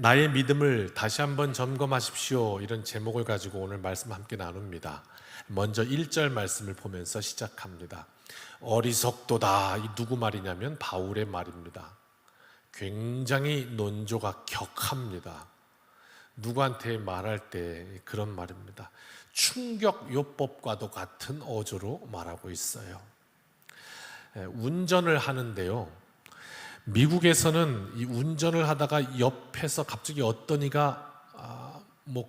나의 믿음을 다시 한번 점검하십시오. 이런 제목을 가지고 오늘 말씀 함께 나눕니다. 먼저 1절 말씀을 보면서 시작합니다. 어리석도다. 이 누구 말이냐면 바울의 말입니다. 굉장히 논조가 격합니다. 누구한테 말할 때 그런 말입니다. 충격요법과도 같은 어조로 말하고 있어요. 운전을 하는데요, 미국에서는 이 운전을 하다가 옆에서 갑자기 어떤 이가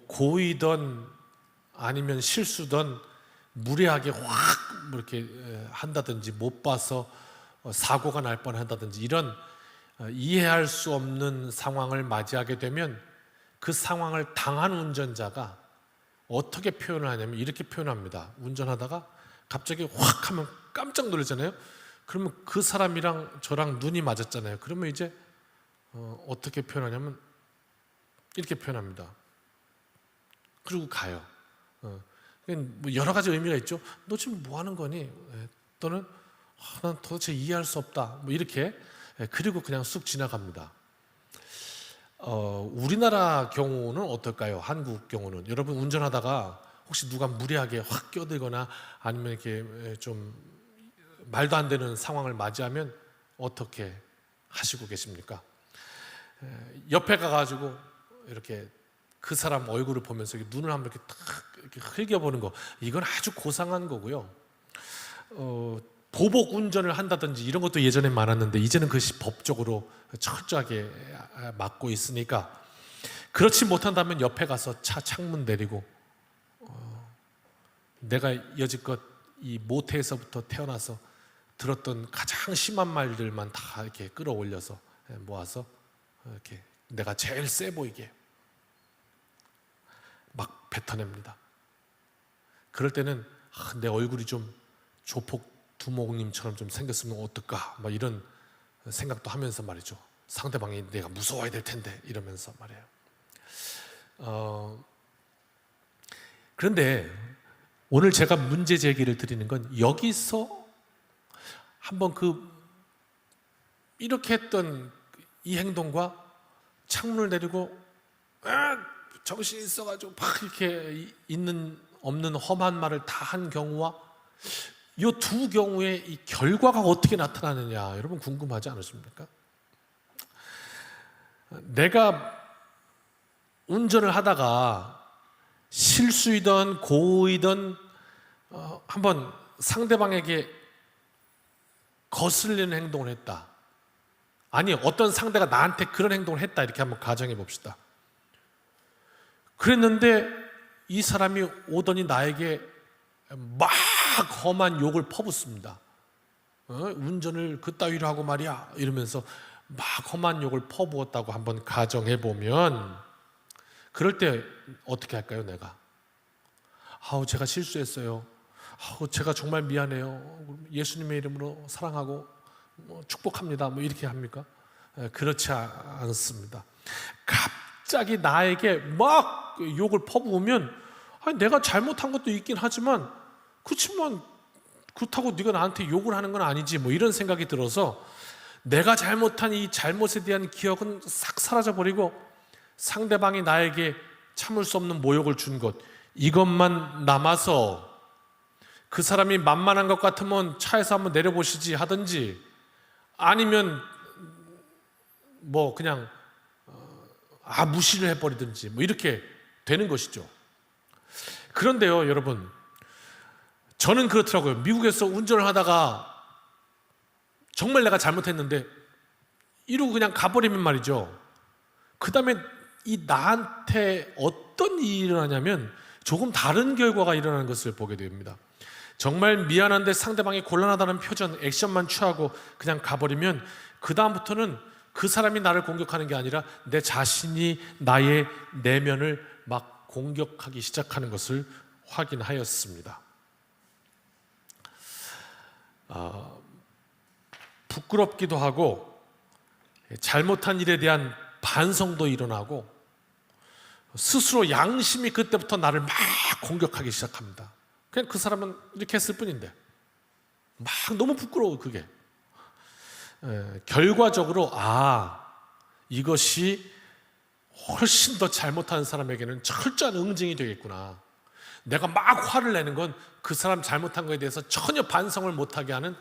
고의든 아니면 실수든 무례하게 확 이렇게 한다든지 못 봐서 사고가 날 뻔한다든지 이런 이해할 수 없는 상황을 맞이하게 되면 그 상황을 당한 운전자가 어떻게 표현을 하냐면 이렇게 표현합니다. 운전하다가 갑자기 확 하면 깜짝 놀라잖아요. 그러면 그 사람이랑 저랑 눈이 맞았잖아요. 그러면 이제 어떻게 표현하냐면 이렇게 표현합니다. 그리고 가요. 뭐 여러 가지 의미가 있죠. 너 지금 뭐 하는 거니? 또는 난 도대체 이해할 수 없다. 뭐 이렇게. 그리고 그냥 쑥 지나갑니다. 우리나라 경우는 어떨까요? 한국 경우는 여러분 운전하다가 혹시 누가 무리하게 확 껴들거나 아니면 이렇게 좀 말도 안 되는 상황을 맞이하면 어떻게 하시고 계십니까? 옆에 가가지고 이렇게 그 사람 얼굴을 보면서 눈을 한번 이렇게 탁 이렇게 흘겨보는 거, 이건 아주 고상한 거고요. 보복 운전을 한다든지 이런 것도 예전에 많았는데 이제는 그것이 법적으로 철저하게 막고 있으니까 그렇지 못한다면 옆에 가서 차 창문 내리고 내가 여지껏 이 모태에서부터 태어나서 들었던 가장 심한 말들만 다 이렇게 끌어올려서 모아서 이렇게 내가 제일 세 보이게 막 뱉어냅니다. 그럴 때는 내 얼굴이 좀 조폭 두목님처럼 좀 생겼으면 어떨까 막 이런 생각도 하면서 말이죠. 상대방이 내가 무서워야 될 텐데 이러면서 말이에요. 그런데 오늘 제가 문제 제기를 드리는 건 여기서 한번 이렇게 했던 이 행동과 창문을 내리고 정신이 있어가지고 막 이렇게 있는 없는 험한 말을 다 한 경우와 이 두 경우의 이 결과가 어떻게 나타나느냐 여러분 궁금하지 않으십니까? 내가 운전을 하다가 실수이든 고의든 한번 상대방에게 거슬리는 행동을 했다. 아니 어떤 상대가 나한테 그런 행동을 했다 이렇게 한번 가정해 봅시다. 그랬는데 이 사람이 오더니 나에게 막 험한 욕을 퍼붓습니다. 운전을 그따위로 하고 말이야 이러면서 막 험한 욕을 퍼부었다고 한번 가정해 보면 그럴 때 어떻게 할까요? 내가 제가 실수했어요. 제가 정말 미안해요. 예수님의 이름으로 사랑하고 축복합니다. 뭐 이렇게 합니까? 그렇지 않습니다. 갑자기 나에게 막 욕을 퍼부으면 내가 잘못한 것도 있긴 하지만 그렇지만 그렇다고 네가 나한테 욕을 하는 건 아니지 뭐 이런 생각이 들어서 내가 잘못한 이 잘못에 대한 기억은 싹 사라져버리고 상대방이 나에게 참을 수 없는 모욕을 준 것 이것만 남아서 그 사람이 만만한 것 같으면 차에서 한번 내려보시지 하든지 아니면 뭐 그냥 무시를 해버리든지 뭐 이렇게 되는 것이죠. 그런데요 여러분, 저는 그렇더라고요. 미국에서 운전을 하다가 정말 내가 잘못했는데 이러고 그냥 가버리면 말이죠. 그 다음에 이 나한테 어떤 일이 일어나냐면 조금 다른 결과가 일어나는 것을 보게 됩니다. 정말 미안한데 상대방이 곤란하다는 표정, 액션만 취하고 그냥 가버리면 그 다음부터는 그 사람이 나를 공격하는 게 아니라 내 자신이 나의 내면을 막 공격하기 시작하는 것을 확인하였습니다. 부끄럽기도 하고 잘못한 일에 대한 반성도 일어나고 스스로 양심이 그때부터 나를 막 공격하기 시작합니다. 그냥 그 사람은 이렇게 했을 뿐인데 막 너무 부끄러워. 그게 결과적으로 이것이 훨씬 더 잘못하는 사람에게는 철저한 응징이 되겠구나. 내가 막 화를 내는 건 그 사람 잘못한 거에 대해서 전혀 반성을 못하게 하는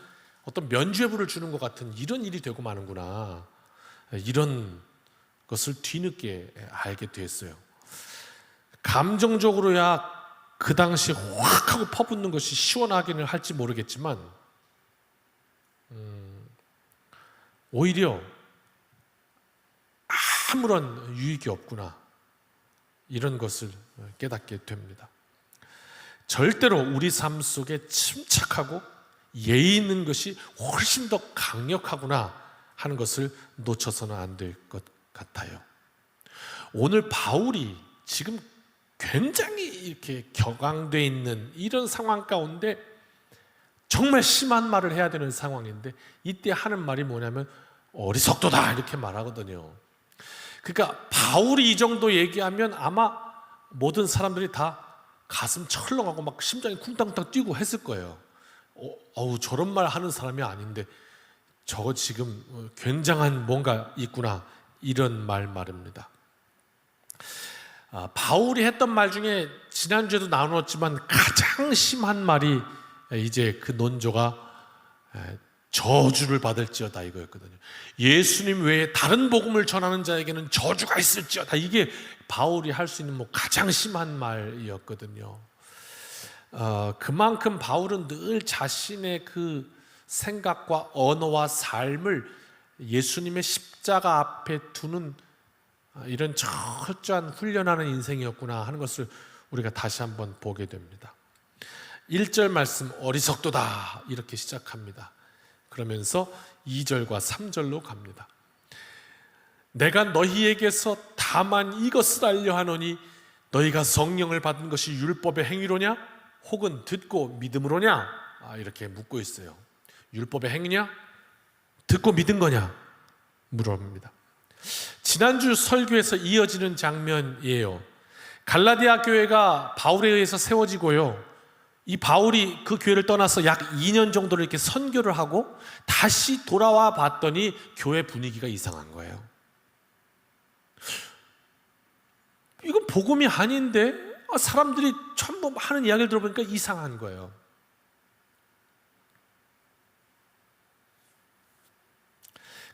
어떤 면죄부를 주는 것 같은 이런 일이 되고 마는구나. 이런 것을 뒤늦게 알게 됐어요. 감정적으로야 그 당시 확 하고 퍼붓는 것이 시원하기는 할지 모르겠지만 오히려 아무런 유익이 없구나, 이런 것을 깨닫게 됩니다. 절대로 우리 삶 속에 침착하고 예의 있는 것이 훨씬 더 강력하구나 하는 것을 놓쳐서는 안 될 것 같아요. 오늘 바울이 지금 굉장히 이렇게 격앙되어 있는 이런 상황 가운데 정말 심한 말을 해야 되는 상황인데 이때 하는 말이 뭐냐면 어리석도다, 이렇게 말하거든요. 그러니까 바울이 이 정도 얘기하면 아마 모든 사람들이 다 가슴 철렁하고 막 심장이 쿵땅땅 뛰고 했을 거예요. 저런 말 하는 사람이 아닌데 저거 지금 굉장한 뭔가 있구나, 이런 말입니다. 바울이 했던 말 중에 지난주에도 나눴지만 가장 심한 말이 이제 그 논조가 저주를 받을지어다 이거였거든요. 예수님 외에 다른 복음을 전하는 자에게는 저주가 있을지어다. 이게 바울이 할 수 있는 가장 심한 말이었거든요. 그만큼 바울은 늘 자신의 그 생각과 언어와 삶을 예수님의 십자가 앞에 두는 이런 철저한 훈련하는 인생이었구나 하는 것을 우리가 다시 한번 보게 됩니다. 1절 말씀 어리석도다 이렇게 시작합니다. 그러면서 2절과 3절로 갑니다. 내가 너희에게서 다만 이것을 알려 하노니 너희가 성령을 받은 것이 율법의 행위로냐 혹은 듣고 믿음으로냐, 이렇게 묻고 있어요. 율법의 행위냐 듣고 믿은 거냐 물어봅니다. 지난주 설교에서 이어지는 장면이에요. 갈라디아 교회가 바울에 의해서 세워지고요, 이 바울이 그 교회를 떠나서 약 2년 정도를 이렇게 선교를 하고 다시 돌아와 봤더니 교회 분위기가 이상한 거예요. 이건 복음이 아닌데 사람들이 전부 하는 이야기를 들어보니까 이상한 거예요.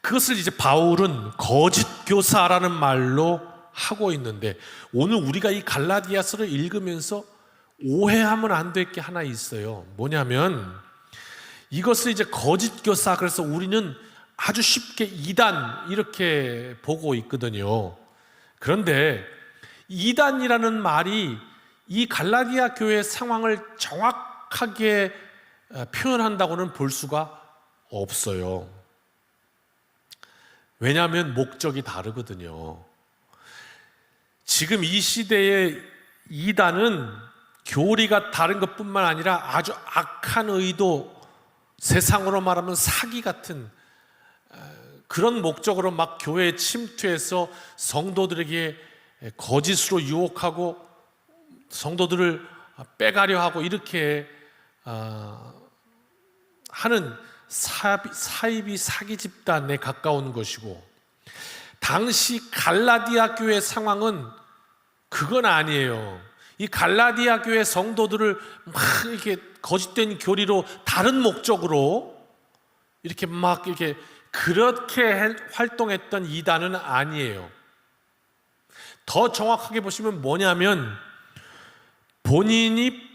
그것을 이제 바울은 거짓 교사라는 말로 하고 있는데, 오늘 우리가 이 갈라디아서를 읽으면서 오해하면 안 될 게 하나 있어요. 뭐냐면 이것을 이제 거짓 교사, 그래서 우리는 아주 쉽게 이단 이렇게 보고 있거든요. 그런데 이단이라는 말이 이 갈라디아 교회의 상황을 정확하게 표현한다고는 볼 수가 없어요. 왜냐하면 목적이 다르거든요. 지금 이 시대의 이단은 교리가 다른 것뿐만 아니라 아주 악한 의도, 세상으로 말하면 사기 같은 그런 목적으로 막 교회에 침투해서 성도들에게 거짓으로 유혹하고 성도들을 빼가려 하고 이렇게 하는 사이비 사기 집단에 가까운 것이고, 당시 갈라디아 교회 상황은 그건 아니에요. 이 갈라디아 교회 성도들을 막 이렇게 거짓된 교리로 다른 목적으로 이렇게 막 이렇게 그렇게 활동했던 이단은 아니에요. 더 정확하게 보시면 뭐냐면 본인이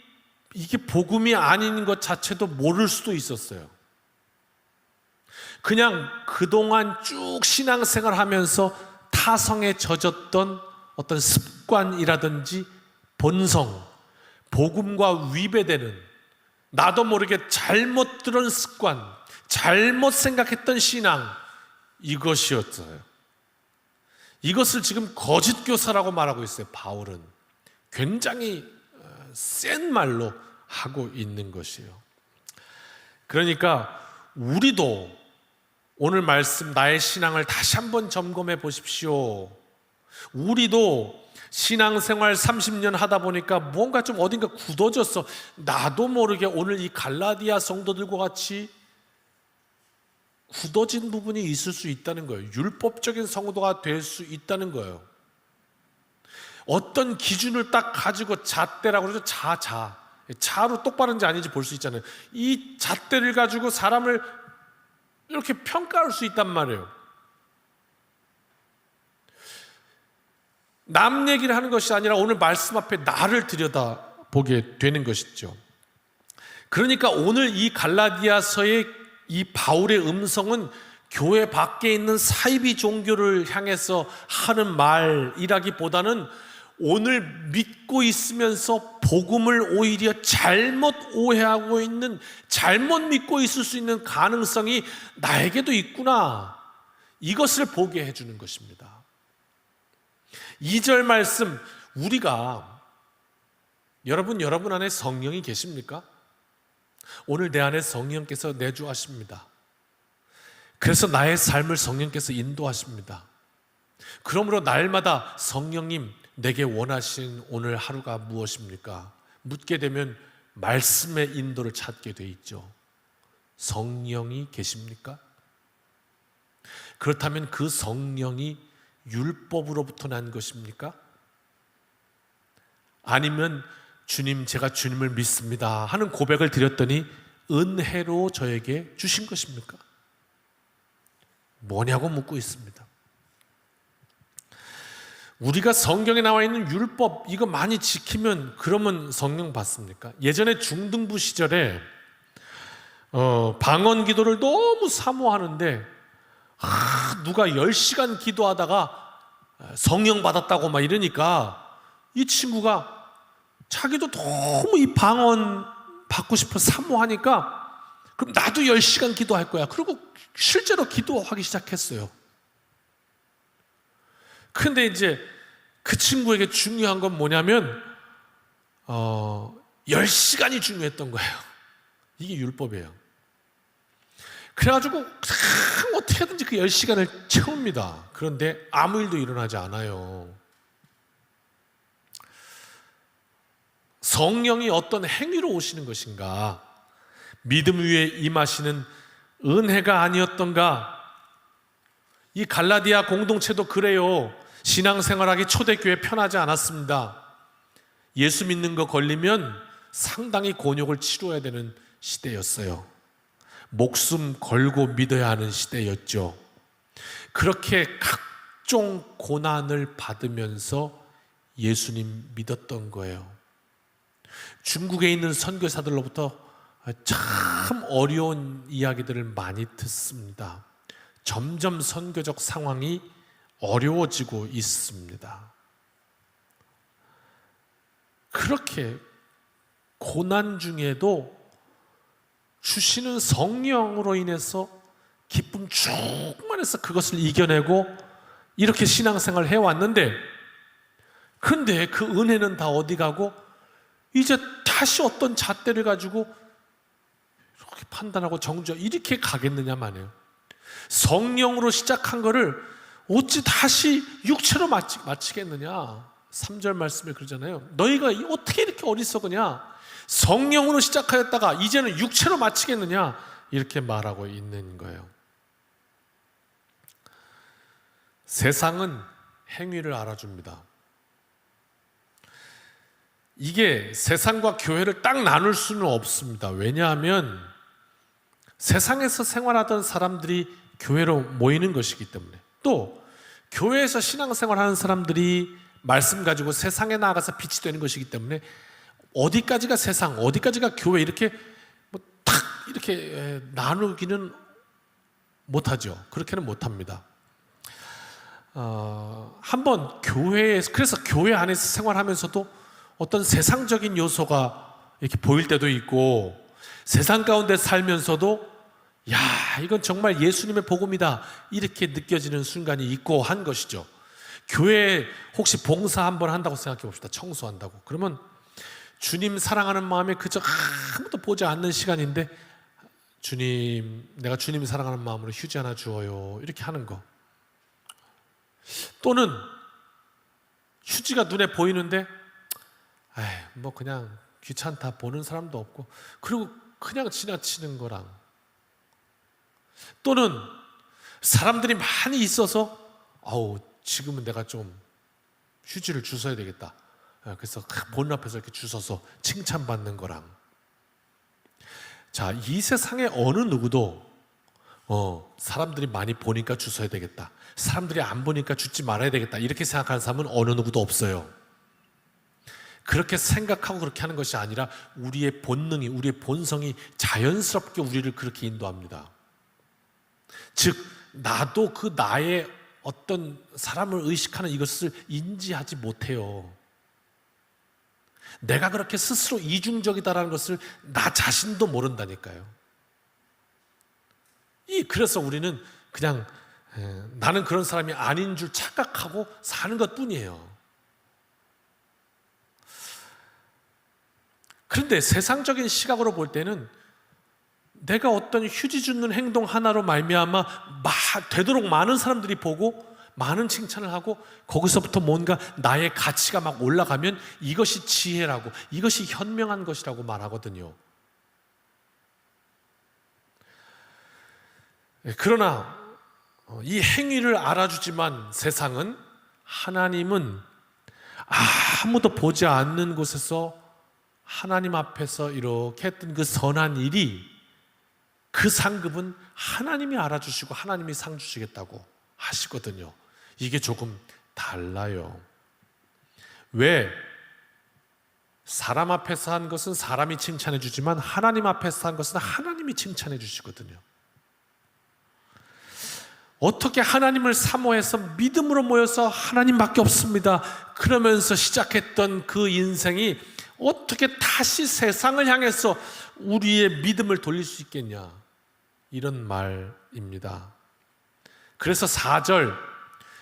이게 복음이 아닌 것 자체도 모를 수도 있었어요. 그냥 그동안 쭉 신앙생활 하면서 타성에 젖었던 어떤 습관이라든지 본성, 복음과 위배되는 나도 모르게 잘못 들은 습관, 잘못 생각했던 신앙, 이것이었어요. 이것을 지금 거짓 교사라고 말하고 있어요. 바울은 굉장히 센 말로 하고 있는 것이에요. 그러니까 우리도 오늘 말씀 나의 신앙을 다시 한번 점검해 보십시오. 우리도 신앙생활 30년 하다 보니까 뭔가 좀 어딘가 굳어졌어. 나도 모르게 오늘 이 갈라디아 성도들과 같이 굳어진 부분이 있을 수 있다는 거예요. 율법적인 성도가 될 수 있다는 거예요. 어떤 기준을 딱 가지고 잣대라고 그러죠. 자로 똑바른지 아닌지 볼 수 있잖아요. 이 잣대를 가지고 사람을 이렇게 평가할 수 있단 말이에요. 남 얘기를 하는 것이 아니라 오늘 말씀 앞에 나를 들여다보게 되는 것이죠. 그러니까 오늘 이 갈라디아서의 이 바울의 음성은 교회 밖에 있는 사이비 종교를 향해서 하는 말이라기보다는 오늘 믿고 있으면서 복음을 오히려 잘못 오해하고 있는, 잘못 믿고 있을 수 있는 가능성이 나에게도 있구나, 이것을 보게 해주는 것입니다. 2절 말씀, 우리가, 여러분 안에 성령이 계십니까? 오늘 내 안에 성령께서 내주하십니다. 그래서 나의 삶을 성령께서 인도하십니다. 그러므로 날마다 성령님, 내게 원하신 오늘 하루가 무엇입니까? 묻게 되면 말씀의 인도를 찾게 돼 있죠. 성령이 계십니까? 그렇다면 그 성령이 율법으로부터 난 것입니까? 아니면 주님, 제가 주님을 믿습니다 하는 고백을 드렸더니 은혜로 저에게 주신 것입니까? 뭐냐고 묻고 있습니다. 우리가 성경에 나와 있는 율법 이거 많이 지키면 그러면 성령 받습니까? 예전에 중등부 시절에 방언 기도를 너무 사모하는데 누가 10시간 기도하다가 성령 받았다고 막 이러니까 이 친구가 자기도 너무 이 방언 받고 싶어 사모하니까 그럼 나도 10시간 기도할 거야. 그리고 실제로 기도하기 시작했어요. 근데 이제 그 친구에게 중요한 건 뭐냐면 10시간이 중요했던 거예요. 이게 율법이에요. 그래가지고 어떻게든지 그 10시간을 채웁니다. 그런데 아무 일도 일어나지 않아요. 성령이 어떤 행위로 오시는 것인가? 믿음 위에 임하시는 은혜가 아니었던가? 이 갈라디아 공동체도 그래요. 신앙생활하기 초대교회 편하지 않았습니다. 예수 믿는 거 걸리면 상당히 곤욕을 치러야 되는 시대였어요. 목숨 걸고 믿어야 하는 시대였죠. 그렇게 각종 고난을 받으면서 예수님 믿었던 거예요. 중국에 있는 선교사들로부터 참 어려운 이야기들을 많이 듣습니다. 점점 선교적 상황이 어려워지고 있습니다. 그렇게 고난 중에도 주시는 성령으로 인해서 기쁨 충만해서 그것을 이겨내고 이렇게 신앙생활을 해왔는데, 근데 그 은혜는 다 어디 가고 이제 다시 어떤 잣대를 가지고 이렇게 판단하고 정죄 이렇게 가겠느냐 말이에요. 성령으로 시작한 거를 어찌 다시 육체로 마치겠느냐. 3절 말씀에 그러잖아요. 너희가 어떻게 이렇게 어리석으냐. 성령으로 시작하였다가 이제는 육체로 마치겠느냐. 이렇게 말하고 있는 거예요. 세상은 행위를 알아줍니다. 이게 세상과 교회를 딱 나눌 수는 없습니다. 왜냐하면 세상에서 생활하던 사람들이 교회로 모이는 것이기 때문에, 또 교회에서 신앙생활하는 사람들이 말씀 가지고 세상에 나아가서 빛이 되는 것이기 때문에 어디까지가 세상, 어디까지가 교회 이렇게 탁 이렇게 나누기는 못하죠. 그렇게는 못합니다. 한번 교회에서, 그래서 교회 안에서 생활하면서도 어떤 세상적인 요소가 이렇게 보일 때도 있고, 세상 가운데 살면서도 야, 이건 정말 예수님의 복음이다 이렇게 느껴지는 순간이 있고 한 것이죠. 교회에 혹시 봉사 한번 한다고 생각해 봅시다. 청소한다고. 그러면 주님 사랑하는 마음에 그저 아무도 보지 않는 시간인데, 주님, 내가 주님 사랑하는 마음으로 휴지 하나 주어요 이렇게 하는 거. 또는 휴지가 눈에 보이는데 뭐 그냥 귀찮다, 보는 사람도 없고, 그리고 그냥 지나치는 거랑, 또는 사람들이 많이 있어서 지금은 내가 좀 휴지를 주워야 되겠다. 그래서 본 앞에서 이렇게 주워서 칭찬받는 거랑, 자, 이 세상에 어느 누구도 사람들이 많이 보니까 주워야 되겠다, 사람들이 안 보니까 주지 말아야 되겠다, 이렇게 생각하는 사람은 어느 누구도 없어요. 그렇게 생각하고 그렇게 하는 것이 아니라 우리의 본능이, 우리의 본성이 자연스럽게 우리를 그렇게 인도합니다. 즉, 나도 그 나의 어떤 사람을 의식하는 이것을 인지하지 못해요. 내가 그렇게 스스로 이중적이다라는 것을 나 자신도 모른다니까요. 그래서 우리는 그냥 나는 그런 사람이 아닌 줄 착각하고 사는 것 뿐이에요. 그런데 세상적인 시각으로 볼 때는 내가 어떤 휴지 줍는 행동 하나로 말미암아 되도록 많은 사람들이 보고 많은 칭찬을 하고 거기서부터 뭔가 나의 가치가 막 올라가면 이것이 지혜라고, 이것이 현명한 것이라고 말하거든요. 그러나 이 행위를 알아주지만 세상은, 하나님은 아무도 보지 않는 곳에서 하나님 앞에서 이렇게 했던 그 선한 일이, 그 상급은 하나님이 알아주시고 하나님이 상 주시겠다고 하시거든요. 이게 조금 달라요. 왜? 사람 앞에서 한 것은 사람이 칭찬해 주지만 하나님 앞에서 한 것은 하나님이 칭찬해 주시거든요. 어떻게 하나님을 사모해서 믿음으로 모여서 하나님밖에 없습니다, 그러면서 시작했던 그 인생이 어떻게 다시 세상을 향해서 우리의 믿음을 돌릴 수 있겠냐, 이런 말입니다. 그래서 4절,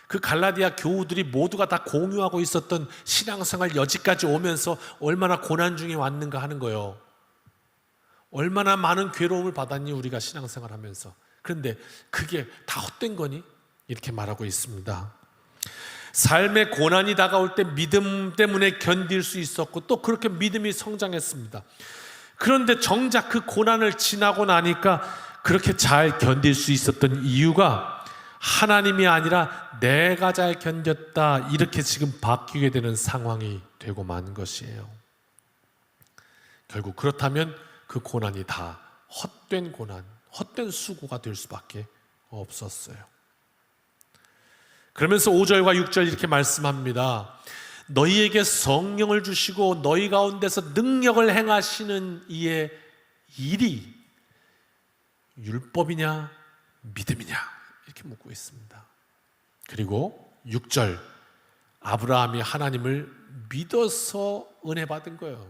그 갈라디아 교우들이 모두가 다 공유하고 있었던 신앙생활 여지까지 오면서 얼마나 고난 중에 왔는가 하는 거예요. 얼마나 많은 괴로움을 받았니 우리가 신앙생활 하면서. 그런데 그게 다 헛된 거니? 이렇게 말하고 있습니다. 삶의 고난이 다가올 때 믿음 때문에 견딜 수 있었고 또 그렇게 믿음이 성장했습니다. 그런데 정작 그 고난을 지나고 나니까 그렇게 잘 견딜 수 있었던 이유가 하나님이 아니라 내가 잘 견뎠다, 이렇게 지금 바뀌게 되는 상황이 되고 만 것이에요. 결국 그렇다면 그 고난이 다 헛된 고난, 헛된 수고가 될 수밖에 없었어요. 그러면서 5절과 6절 이렇게 말씀합니다. 너희에게 성령을 주시고 너희 가운데서 능력을 행하시는 이의 일이 율법이냐 믿음이냐, 이렇게 묻고 있습니다. 그리고 6절, 아브라함이 하나님을 믿어서 은혜 받은 거예요.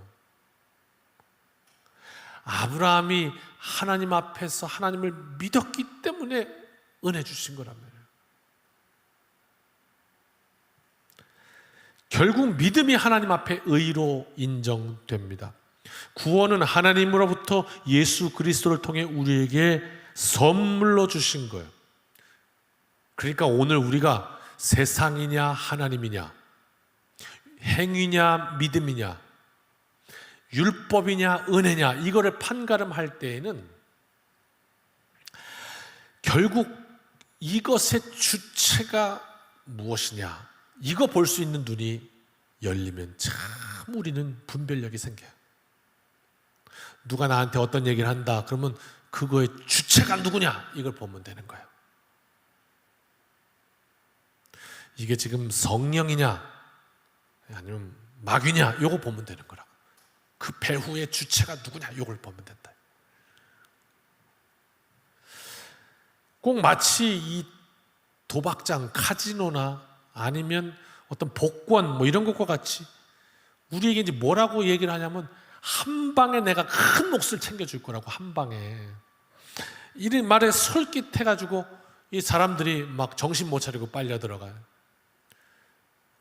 아브라함이 하나님 앞에서 하나님을 믿었기 때문에 은혜 주신 거라면, 결국 믿음이 하나님 앞에 의로 인정됩니다. 구원은 하나님으로부터 예수 그리스도를 통해 우리에게 선물로 주신 거예요. 그러니까 오늘 우리가 세상이냐 하나님이냐, 행위냐 믿음이냐, 율법이냐 은혜냐, 이거를 판가름할 때에는 결국 이것의 주체가 무엇이냐, 이거 볼 수 있는 눈이 열리면 참 우리는 분별력이 생겨요. 누가 나한테 어떤 얘기를 한다 그러면 그거의 주체가 누구냐, 이걸 보면 되는 거예요. 이게 지금 성령이냐 아니면 마귀냐, 이거 보면 되는 거라고. 그 배후의 주체가 누구냐, 이걸 보면 된다. 꼭 마치 이 도박장, 카지노나 아니면 어떤 복권 뭐 이런 것과 같이 우리에게 이제 뭐라고 얘기를 하냐면 한 방에 내가 큰 몫을 챙겨줄 거라고. 한 방에. 이런 말에 솔깃해가지고 이 사람들이 막 정신 못 차리고 빨려 들어가요.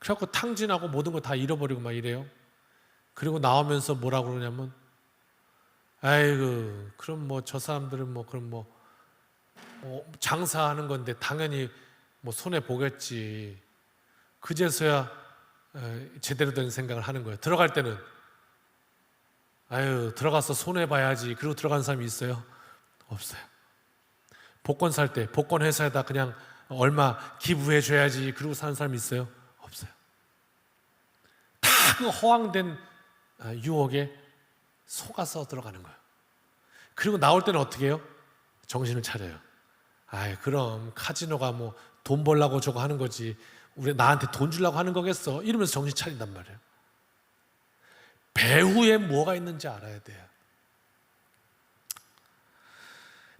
그래갖고 탕진하고 모든 거 다 잃어버리고 막 이래요. 그리고 나오면서 뭐라고 그러냐면, 아이고 그럼 뭐 저 사람들은 뭐 그럼 뭐 장사하는 건데 당연히 뭐 손해 보겠지. 그제서야 제대로 된 생각을 하는 거예요. 들어갈 때는 아유 들어가서 손해 봐야지, 그리고 들어가는 사람이 있어요? 없어요. 복권 살 때 복권 회사에다 그냥 얼마 기부해 줘야지, 그리고 사는 사람이 있어요? 없어요. 그 허황된 유혹에 속아서 들어가는 거예요. 그리고 나올 때는 어떻게 해요? 정신을 차려요. 그럼 카지노가 뭐 돈 벌려고 저거 하는 거지, 우리 나한테 돈 주려고 하는 거겠어, 이러면서 정신 차린단 말이에요. 배후에 뭐가 있는지 알아야 돼요.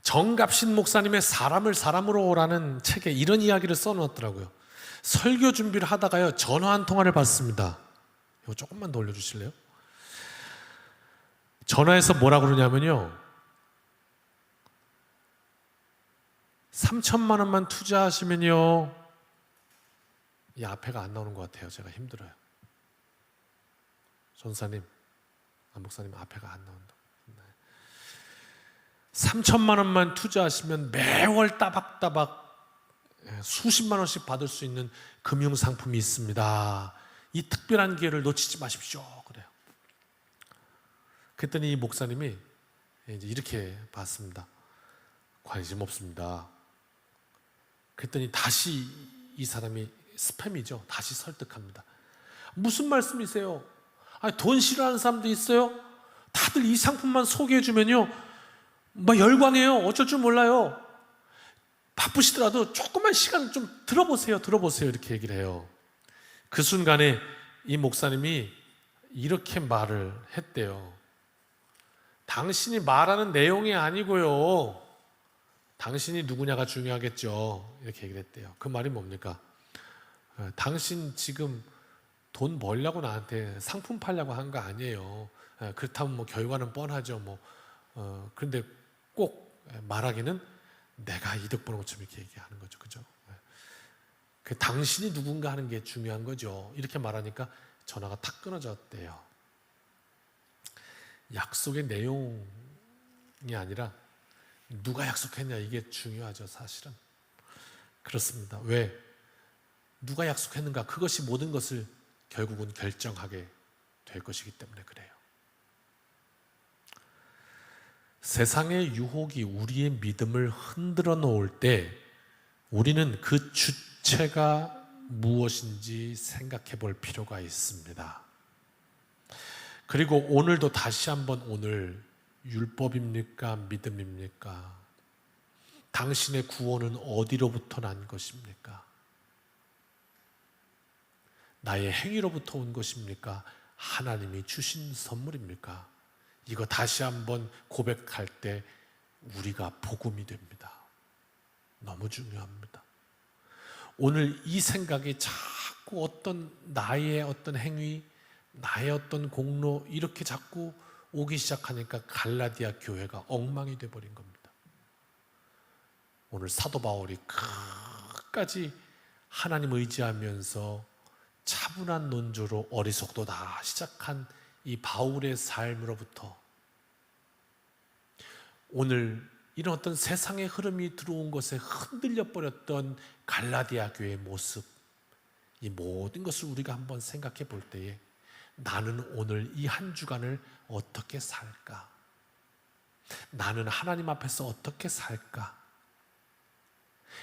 정갑신 목사님의 사람을 사람으로 오라는 책에 이런 이야기를 써놓았더라고요. 설교 준비를 하다가요, 전화 한 통화를 받습니다. 이거 조금만 더 올려주실래요? 전화해서 뭐라 그러냐면요, 3천만 원만 투자하시면요, 이 앞에가 안 나오는 것 같아요. 제가 힘들어요. 전사님, 목사님 앞에가 안 나온다. 3천만 원만 투자하시면 매월 따박따박 수십만 원씩 받을 수 있는 금융상품이 있습니다. 이 특별한 기회를 놓치지 마십시오. 그래요. 그랬더니 이 목사님이 이제 이렇게 봤습니다. 관심 없습니다. 그랬더니 다시 이 사람이 스팸이죠. 다시 설득합니다. 무슨 말씀이세요? 돈 싫어하는 사람도 있어요? 다들 이 상품만 소개해주면요, 막 열광해요. 어쩔 줄 몰라요. 바쁘시더라도 조금만 시간 좀 들어보세요. 이렇게 얘기를 해요. 그 순간에 이 목사님이 이렇게 말을 했대요. 당신이 말하는 내용이 아니고요, 당신이 누구냐가 중요하겠죠. 이렇게 얘기를 했대요. 그 말이 뭡니까? 당신 지금 돈 벌려고 나한테 상품 팔려고 한 거 아니에요. 그렇다면 뭐 결과는 뻔하죠. 그런데 꼭 말하기는 내가 이득 보는 것처럼 이렇게 얘기하는 거죠. 그죠? 그 당신이 누군가 하는 게 중요한 거죠. 이렇게 말하니까 전화가 탁 끊어졌대요. 약속의 내용이 아니라 누가 약속했냐, 이게 중요하죠. 사실은 그렇습니다. 왜? 누가 약속했는가, 그것이 모든 것을 결국은 결정하게 될 것이기 때문에 그래요. 세상의 유혹이 우리의 믿음을 흔들어 놓을 때 우리는 그 주체가 무엇인지 생각해 볼 필요가 있습니다. 그리고 오늘도 다시 한번, 오늘 율법입니까? 믿음입니까? 당신의 구원은 어디로부터 난 것입니까? 나의 행위로부터 온 것입니까? 하나님이 주신 선물입니까? 이거 다시 한번 고백할 때 우리가 복음이 됩니다. 너무 중요합니다. 오늘 이 생각이 자꾸 어떤 나의 어떤 행위, 나의 어떤 공로, 이렇게 자꾸 오기 시작하니까 갈라디아 교회가 엉망이 돼버린 겁니다. 오늘 사도 바울이 끝까지 하나님 의지하면서 차분한 논조로 어리석도다 시작한 이 바울의 삶으로부터 오늘 이런 어떤 세상의 흐름이 들어온 것에 흔들려 버렸던 갈라디아 교회의 모습, 이 모든 것을 우리가 한번 생각해 볼 때에 나는 오늘 이 한 주간을 어떻게 살까? 나는 하나님 앞에서 어떻게 살까?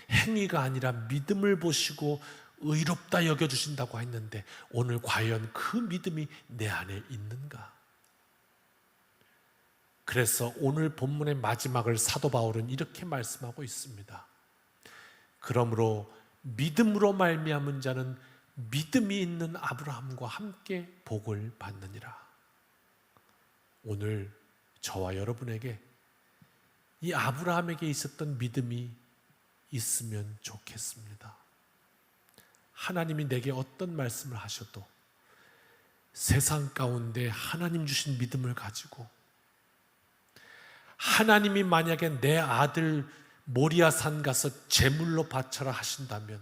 행위가 아니라 믿음을 보시고 의롭다 여겨주신다고 했는데 오늘 과연 그 믿음이 내 안에 있는가? 그래서 오늘 본문의 마지막을 사도 바울은 이렇게 말씀하고 있습니다. 그러므로 믿음으로 말미암은 자는 믿음이 있는 아브라함과 함께 복을 받느니라. 오늘 저와 여러분에게 이 아브라함에게 있었던 믿음이 있으면 좋겠습니다. 하나님이 내게 어떤 말씀을 하셔도 세상 가운데 하나님 주신 믿음을 가지고, 하나님이 만약에 내 아들 모리아산 가서 제물로 바쳐라 하신다면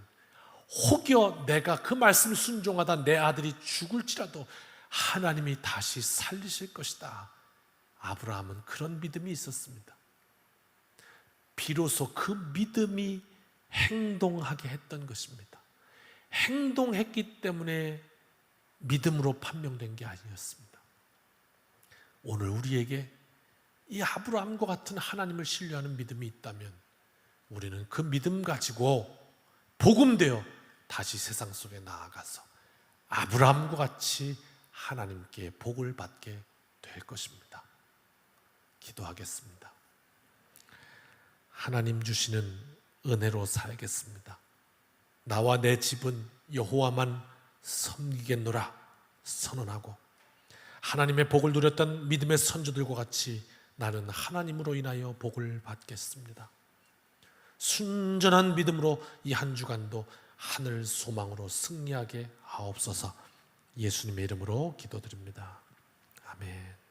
혹여 내가 그 말씀을 순종하다 내 아들이 죽을지라도 하나님이 다시 살리실 것이다. 아브라함은 그런 믿음이 있었습니다. 비로소 그 믿음이 행동하게 했던 것입니다. 행동했기 때문에 믿음으로 판명된 게 아니었습니다. 오늘 우리에게 이 아브라함과 같은 하나님을 신뢰하는 믿음이 있다면 우리는 그 믿음 가지고 복음되어 다시 세상 속에 나아가서 아브라함과 같이 하나님께 복을 받게 될 것입니다. 기도하겠습니다. 하나님 주시는 은혜로 살겠습니다. 나와 내 집은 여호와만 섬기겠노라 선언하고 하나님의 복을 누렸던 믿음의 선조들과 같이 나는 하나님으로 인하여 복을 받겠습니다. 순전한 믿음으로 이 한 주간도 하늘 소망으로 승리하게 하옵소서. 예수님의 이름으로 기도드립니다. 아멘.